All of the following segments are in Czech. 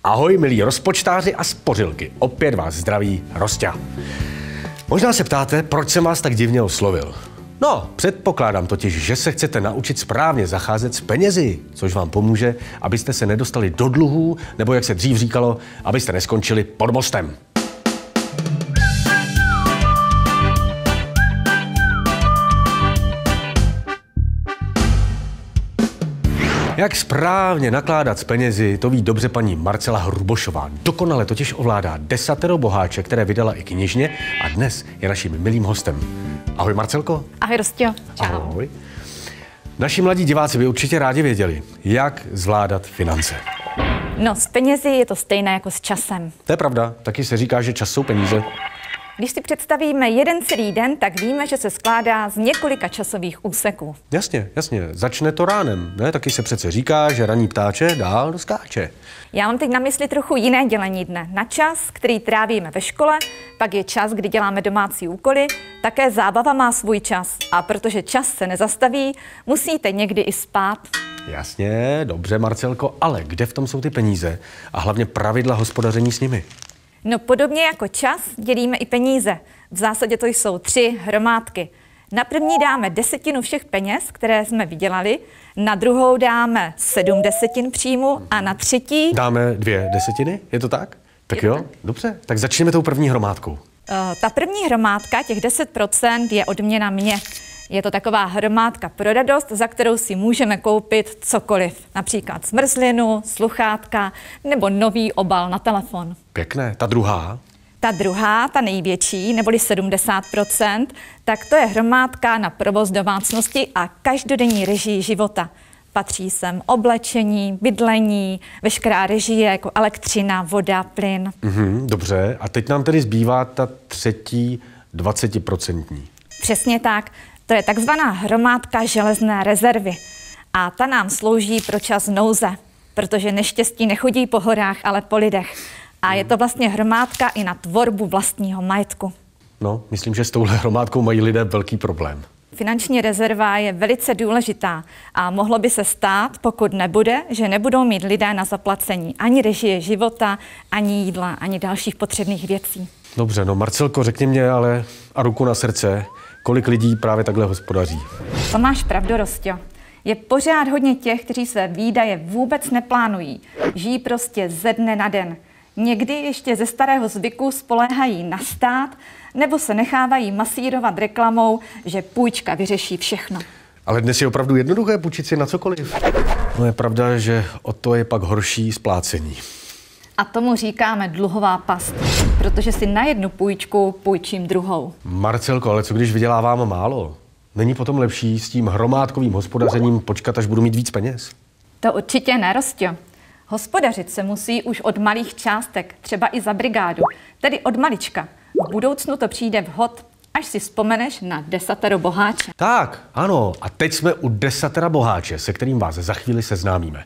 Ahoj, milí rozpočtáři a spořilky, opět vás zdraví Rosťa. Možná se ptáte, proč jsem vás tak divně oslovil. No, předpokládám totiž, že se chcete naučit správně zacházet s penězi, což vám pomůže, abyste se nedostali do dluhů, nebo jak se dřív říkalo, abyste neskončili pod mostem. Jak správně nakládat s penězi, to ví dobře paní Marcela Hrubošová. Dokonale totiž ovládá Desatero boháče, které vydala i knižně a dnes je naším milým hostem. Ahoj Marcelko. Ahoj Rostio. Čau. Ahoj. Naši mladí diváci by určitě rádi věděli, jak zvládat finance. No, s penězi je to stejné jako s časem. To je pravda, taky se říká, že čas jsou peníze. Když si představíme jeden celý den, tak víme, že se skládá z několika časových úseků. Jasně. Začne to ránem, ne? Taky se přece říká, že raní ptáče dál doskáče. Já mám teď na mysli trochu jiné dělení dne. Na čas, který trávíme ve škole, pak je čas, kdy děláme domácí úkoly, také zábava má svůj čas. A protože čas se nezastaví, musíte někdy i spát. Jasně, dobře Marcelko, ale kde v tom jsou ty peníze a hlavně pravidla hospodaření s nimi? No podobně jako čas dělíme i peníze. V zásadě to jsou 3 hromádky. Na první dáme 1/10 všech peněz, které jsme vydělali, na druhou dáme 7/10 příjmu a na třetí... Dáme 2/10, je to tak? Tak jo, dobře, tak začneme tou první hromádkou. Ta první hromádka, těch 10%, je odměna mě. Je to taková hromádka pro radost, za kterou si můžeme koupit cokoliv. Například zmrzlinu, sluchátka nebo nový obal na telefon. Pěkné. Ta druhá? Ta druhá, ta největší, neboli 70%, tak to je hromádka na provoz domácnosti a každodenní režii života. Patří sem oblečení, bydlení, veškerá režie jako elektřina, voda, plyn. Dobře. A teď nám tedy zbývá ta třetí 20%. Přesně tak. To je takzvaná hromádka železné rezervy. A ta nám slouží pro čas nouze, protože neštěstí nechodí po horách, ale po lidech. A je to vlastně hromádka i na tvorbu vlastního majetku. No, myslím, že s touhle hromádkou mají lidé velký problém. Finanční rezerva je velice důležitá a mohlo by se stát, pokud nebude, že nebudou mít lidé na zaplacení ani režie života, ani jídla, ani dalších potřebných věcí. Dobře, no Marcelko, řekni mě ale a ruku na srdce, kolik lidí právě takhle hospodaří. To máš pravdu, Rostio. Je pořád hodně těch, kteří své výdaje vůbec neplánují. Žijí prostě ze dne na den. Někdy ještě ze starého zvyku spoléhají na stát nebo se nechávají masírovat reklamou, že půjčka vyřeší všechno. Ale dnes je opravdu jednoduché půjčit si na cokoliv. No je pravda, že o to je pak horší splácení. A tomu říkáme dluhová past, protože si na jednu půjčku půjčím druhou. Marcelko, ale co když vydělávám málo? Není potom lepší s tím hromádkovým hospodařením počkat, až budu mít víc peněz? To určitě ne, Rostio. Hospodařit se musí už od malých částek, třeba i za brigádu, tedy od malička. V budoucnu to přijde vhod, až si vzpomeneš na Desatero boháče. Tak, ano, a teď jsme u Desatera boháče, se kterým vás za chvíli seznámíme.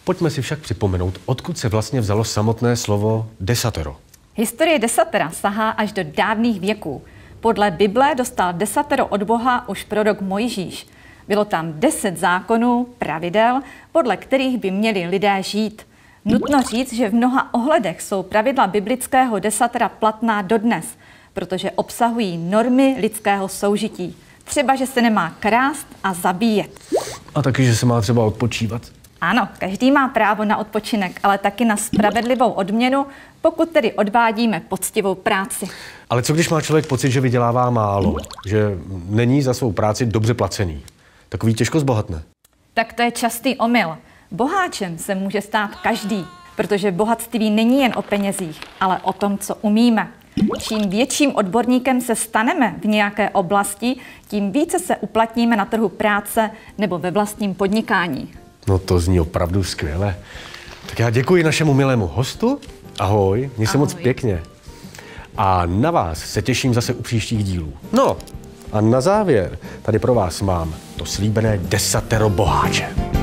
Pojďme si však připomenout, odkud se vlastně vzalo samotné slovo desatero. Historie desatera sahá až do dávných věků. Podle Bible dostal desatero od Boha už prorok Mojžíš. Bylo tam 10 zákonů, pravidel, podle kterých by měli lidé žít. Nutno říct, že v mnoha ohledech jsou pravidla biblického desatera platná dodnes, protože obsahují normy lidského soužití. Třeba, že se nemá krást a zabíjet. A taky, že se má třeba odpočívat. Ano, každý má právo na odpočinek, ale taky na spravedlivou odměnu, pokud tedy odvádíme poctivou práci. Ale co když má člověk pocit, že vydělává málo, že není za svou práci dobře placený? Takový těžko zbohatne. Tak to je častý omyl. Boháčem se může stát každý, protože bohatství není jen o penězích, ale o tom, co umíme. Čím větším odborníkem se staneme v nějaké oblasti, tím více se uplatníme na trhu práce nebo ve vlastním podnikání. No to zní opravdu skvěle. Tak já děkuji našemu milému hostu. Ahoj, měj se moc pěkně. A na vás se těším zase u příštích dílů. No a na závěr tady pro vás mám to slíbené Desatero boháče.